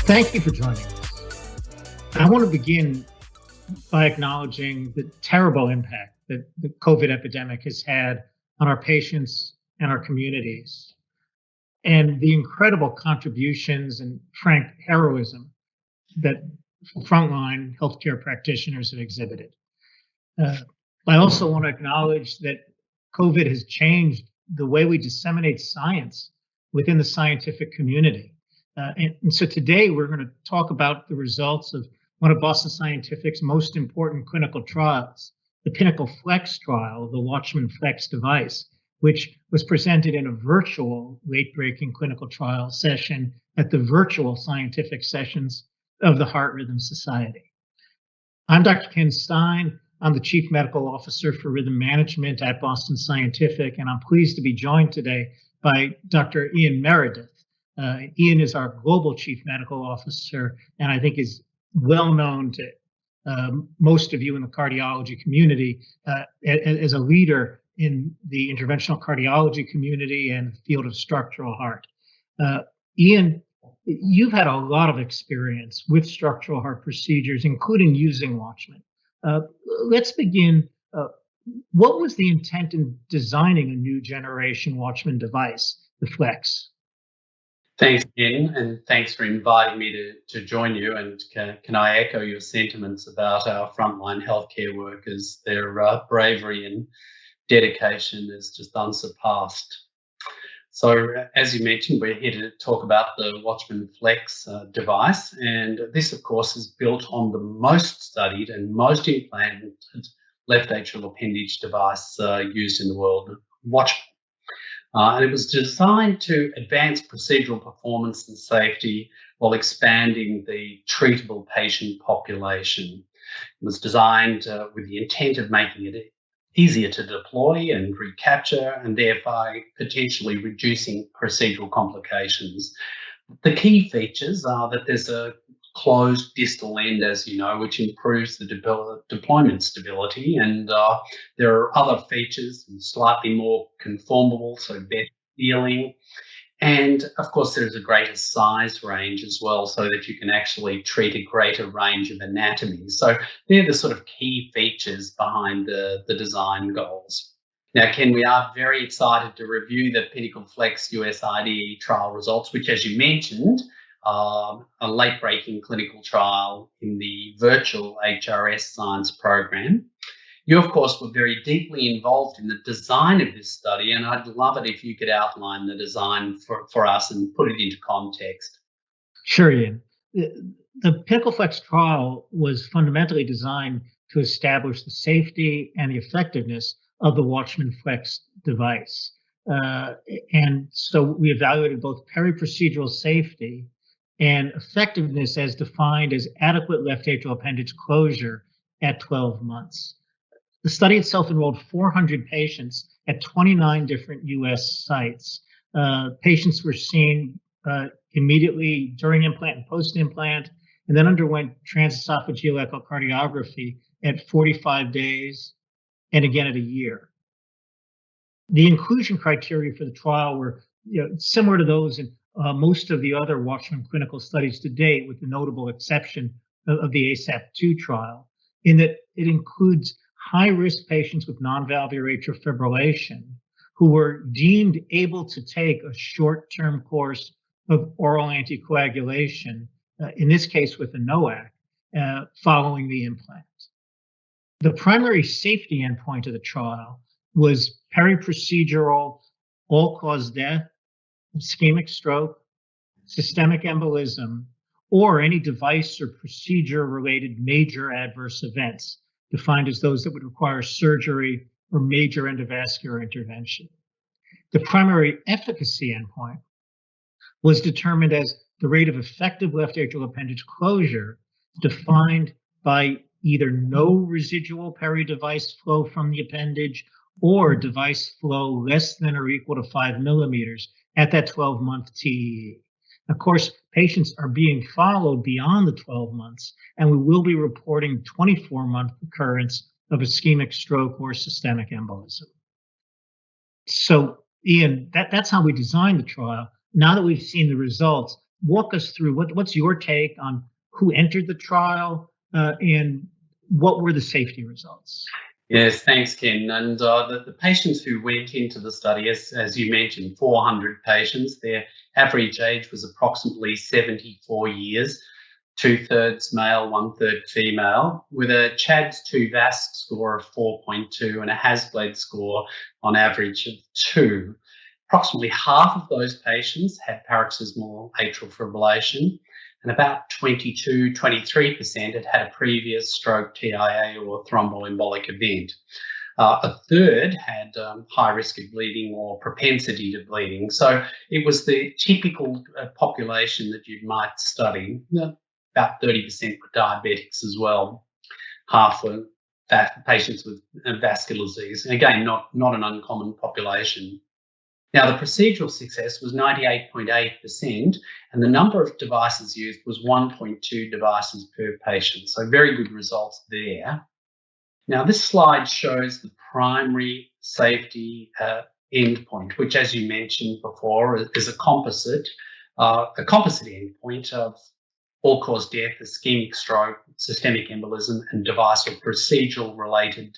Thank you for joining us. I want to begin by acknowledging the terrible impact that the COVID epidemic has had on our patients and our communities, and the incredible contributions and frank heroism that frontline healthcare practitioners have exhibited. I also want to acknowledge that COVID has changed the way we disseminate science within the scientific community. And so today we're going to talk about the results of one of Boston Scientific's most important clinical trials, the Pinnacle FLX trial, the Watchman FLX device, which was presented in a virtual late-breaking clinical trial session at the virtual scientific sessions of the Heart Rhythm Society. I'm Dr. Ken Stein. I'm the Chief Medical Officer for Rhythm Management at Boston Scientific, and I'm pleased to be joined today by Dr. Ian Meredith. Ian is our Global Chief Medical Officer, and I think is well known to most of you in the cardiology community as a leader in the interventional cardiology community and the field of structural heart. Ian, you've had a lot of experience with structural heart procedures, including using Watchman. Let's begin. What was the intent in designing a new generation Watchman device, the FLX? Thanks, Ken, and thanks for inviting me to join you. And can I echo your sentiments about our frontline healthcare workers? Their bravery and dedication is just unsurpassed. So, as you mentioned, we're here to talk about the Watchman FLX device, and this, of course, is built on the most studied and most implanted left atrial appendage device used in the world, Watchman. And it was designed to advance procedural performance and safety while expanding the treatable patient population. It was designed with the intent of making it easier to deploy and recapture, and thereby potentially reducing procedural complications. The key features are that there's a closed distal end, as you know, which improves the deployment stability, and there are other features, slightly more conformable, so better sealing, and of course there's a greater size range as well, so that you can actually treat a greater range of anatomy. So they're the sort of key features behind the design goals. Now, Ken, we are very excited to review the Pinnacle FLX US IDE trial results, which, as you mentioned, a late-breaking clinical trial in the virtual HRS science program. You, of course, were very deeply involved in the design of this study, and I'd love it if you could outline the design for us and put it into context. Sure, Ian. The Pinnacle FLX trial was fundamentally designed to establish the safety and the effectiveness of the Watchman FLX device. And so we evaluated both peri-procedural safety and effectiveness as defined as adequate left atrial appendage closure at 12 months. The study itself enrolled 400 patients at 29 different U.S. sites. Patients were seen immediately during implant and post-implant, and then underwent transesophageal echocardiography at 45 days and again at a year. The inclusion criteria for the trial were similar to those in most of the other Watchman clinical studies to date, with the notable exception of the ASAP-2 trial, in that it includes high-risk patients with non-valvular atrial fibrillation who were deemed able to take a short-term course of oral anticoagulation, in this case with a NOAC, following the implant. The primary safety endpoint of the trial was peri-procedural all-cause death, ischemic stroke, systemic embolism, or any device or procedure-related major adverse events, defined as those that would require surgery or major endovascular intervention. The primary efficacy endpoint was determined as the rate of effective left atrial appendage closure, defined by either no residual peri-device flow from the appendage or device flow less than or equal to 5 millimeters at that 12-month TEE. Of course, patients are being followed beyond the 12 months, and we will be reporting 24-month occurrence of ischemic stroke or systemic embolism. So, Ian, that's how we designed the trial. Now that we've seen the results, walk us through what's your take on who entered the trial and what were the safety results? Yes, thanks, Ken. And the patients who went into the study, as you mentioned, 400 patients, their average age was approximately 74 years, 2/3 male, 1/3 female, with a CHADS-2 VASC score of 4.2 and a Hasbled score on average of 2. Approximately half of those patients had paroxysmal atrial fibrillation, and about 23% had a previous stroke, TIA, or thromboembolic event. A third had high risk of bleeding or propensity to bleeding. So it was the typical population that you might study. About 30% were diabetics as well. Half were patients with vascular disease. And again, not an uncommon population. Now, the procedural success was 98.8%, and the number of devices used was 1.2 devices per patient. So very good results there. Now, this slide shows the primary safety endpoint, which, as you mentioned before, is a composite endpoint of all-cause death, ischemic stroke, systemic embolism, and device or procedural related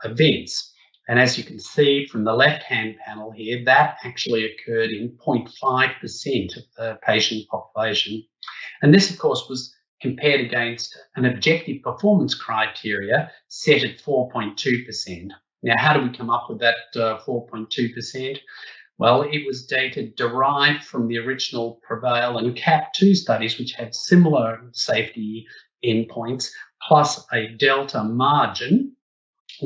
events. And as you can see from the left-hand panel here, that actually occurred in 0.5% of the patient population. And this, of course, was compared against an objective performance criteria set at 4.2%. Now, how do we come up with that 4.2%? Well, it was data derived from the original PREVAIL and CAP2 studies, which had similar safety endpoints, plus a delta margin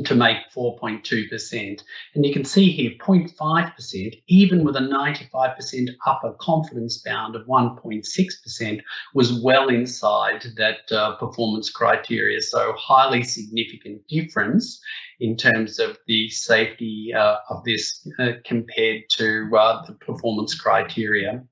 to make 4.2%. And you can see here 0.5%, even with a 95% upper confidence bound of 1.6%, was well inside that performance criteria. So highly significant difference in terms of the safety of this compared to the performance criteria.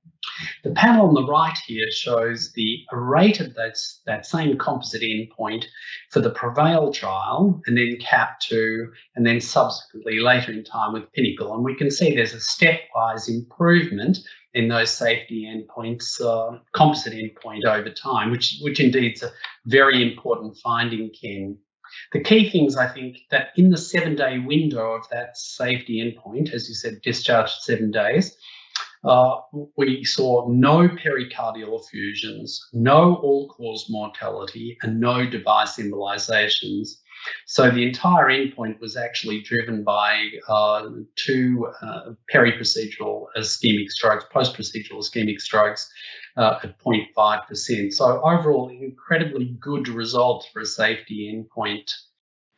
The panel on the right here shows the rate of that same composite endpoint for the PREVAIL trial, and then CAP2, and then subsequently later in time with Pinnacle. And we can see there's a stepwise improvement in those safety endpoints, composite endpoint over time, which indeed is a very important finding, Ken. The key things, I think, that in the 7-day window of that safety endpoint, as you said, discharged 7 days, we saw no pericardial effusions, no all-cause mortality, and no device embolizations. So the entire endpoint was actually driven by 2 peri-procedural ischemic strokes, post-procedural ischemic strokes at 0.5%. So overall, incredibly good result for a safety endpoint.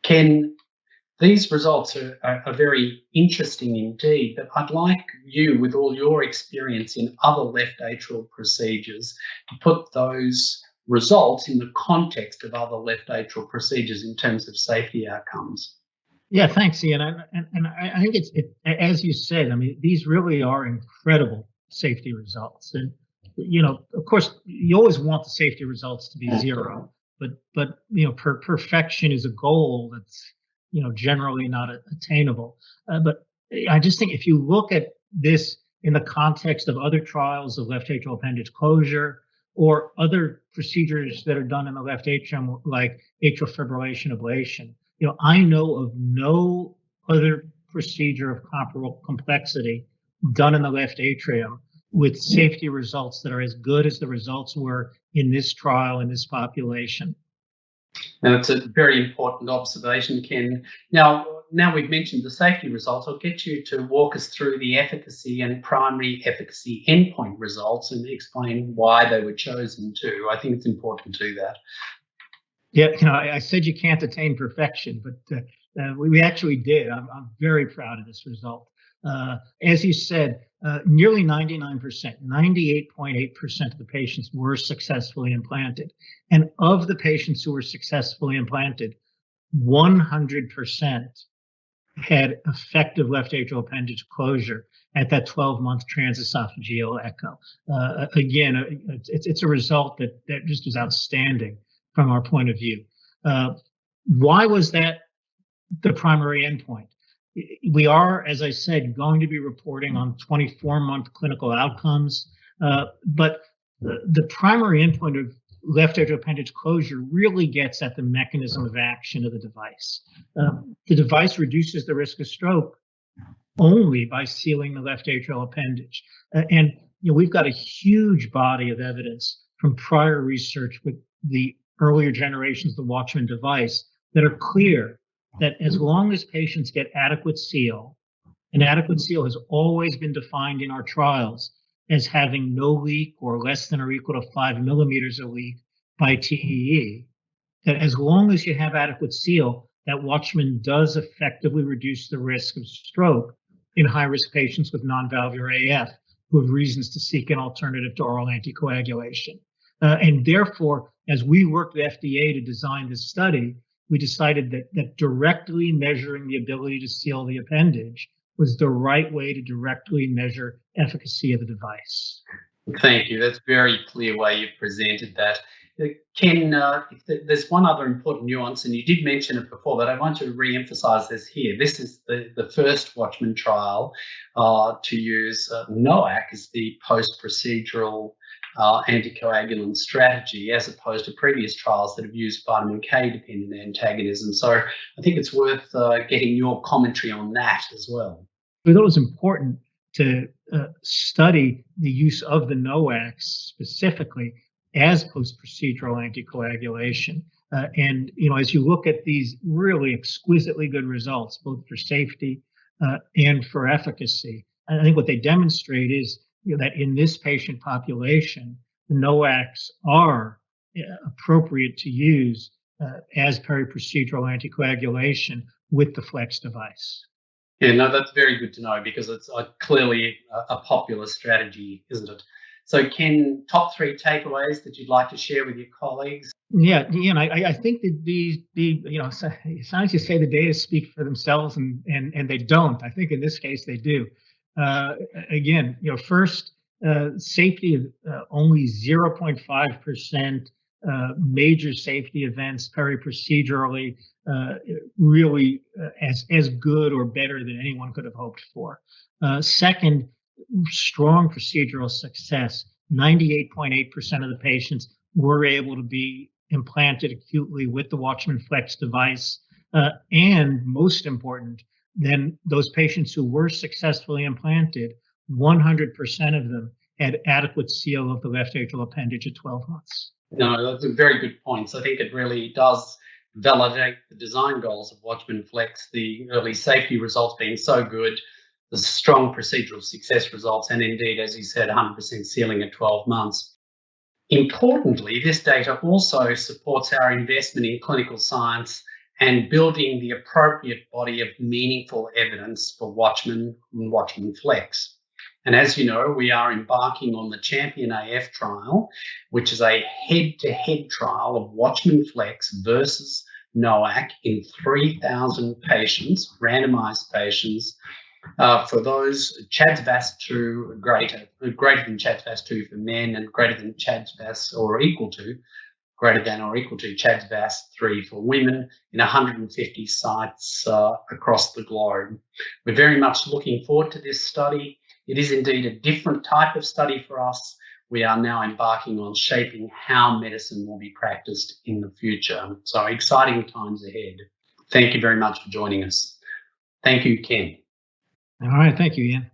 Ken, these results are very interesting indeed, but I'd like you, with all your experience in other left atrial procedures, to put those results in the context of other left atrial procedures in terms of safety outcomes. Yeah, thanks, Ian. And I think it's as you said, I mean, these really are incredible safety results. And, you know, of course, you always want the safety results to be zero, but you know, perfection is a goal that's, you know, generally not attainable. But I just think if you look at this in the context of other trials of left atrial appendage closure or other procedures that are done in the left atrium, like atrial fibrillation ablation, you know, I know of no other procedure of comparable complexity done in the left atrium with safety results that are as good as the results were in this trial in this population. Now, it's a very important observation, Ken. Now we've mentioned the safety results, I'll get you to walk us through the efficacy and primary efficacy endpoint results and explain why they were chosen too. I think it's important to do that. Yeah, you know, I said you can't attain perfection, but we actually did. I'm very proud of this result. As you said, nearly 99%, 98.8% of the patients were successfully implanted. And of the patients who were successfully implanted, 100% had effective left atrial appendage closure at that 12-month transesophageal echo. Again, it's a result that just is outstanding from our point of view. Why was that the primary endpoint? We are, as I said, going to be reporting on 24-month clinical outcomes. But the primary endpoint of left atrial appendage closure really gets at the mechanism of action of the device. The device reduces the risk of stroke only by sealing the left atrial appendage. And we've got a huge body of evidence from prior research with the earlier generations of the Watchman device that are clear that as long as patients get adequate seal, and adequate seal has always been defined in our trials as having no leak or less than or equal to 5 millimeters of leak by TEE, that as long as you have adequate seal, that Watchman does effectively reduce the risk of stroke in high-risk patients with non-valvular AF who have reasons to seek an alternative to oral anticoagulation. And therefore, as we worked with FDA to design this study, we decided that directly measuring the ability to seal the appendage was the right way to directly measure efficacy of the device. Thank you. That's a very clear way you presented that. Ken, there's one other important nuance, and you did mention it before, but I want to re-emphasize this here. This is the first Watchman trial to use NOAC as the post-procedural anticoagulant strategy, as opposed to previous trials that have used vitamin K-dependent antagonism. So I think it's worth getting your commentary on that as well. We thought it was important to study the use of the NOACs specifically as post-procedural anticoagulation. And, as you look at these really exquisitely good results, both for safety and for efficacy, I think what they demonstrate is that in this patient population, the NOACs are appropriate to use as peri-procedural anticoagulation with the FLX device. Yeah, no, that's very good to know because it's clearly a popular strategy, isn't it? So, Ken, top 3 takeaways that you'd like to share with your colleagues? Yeah, Ian, I think that sometimes you say the data speak for themselves and they don't. I think in this case they do. Again, first, safety of only 0.5% major safety events peri-procedurally, really as good or better than anyone could have hoped for. Second, strong procedural success. 98.8% of the patients were able to be implanted acutely with the Watchman FLX device. And most important, then those patients who were successfully implanted, 100% of them had adequate seal of the left atrial appendage at 12 months. No, that's a very good point. So I think it really does validate the design goals of Watchman FLX, the early safety results being so good, the strong procedural success results, and indeed, as you said, 100% sealing at 12 months. Importantly, this data also supports our investment in clinical science and building the appropriate body of meaningful evidence for Watchman and Watchman FLX. And as you know, we are embarking on the Champion AF trial, which is a head-to-head trial of Watchman FLX versus NOAC in 3,000 patients, randomized patients, for those CHA2DS2 greater than CHA2DS2 for men and greater than CHA2DS2 or equal to CHA2DS3 for women in 150 sites across the globe. We're very much looking forward to this study. It is indeed a different type of study for us. We are now embarking on shaping how medicine will be practiced in the future. So exciting times ahead. Thank you very much for joining us. Thank you, Ken. All right. Thank you, Ian.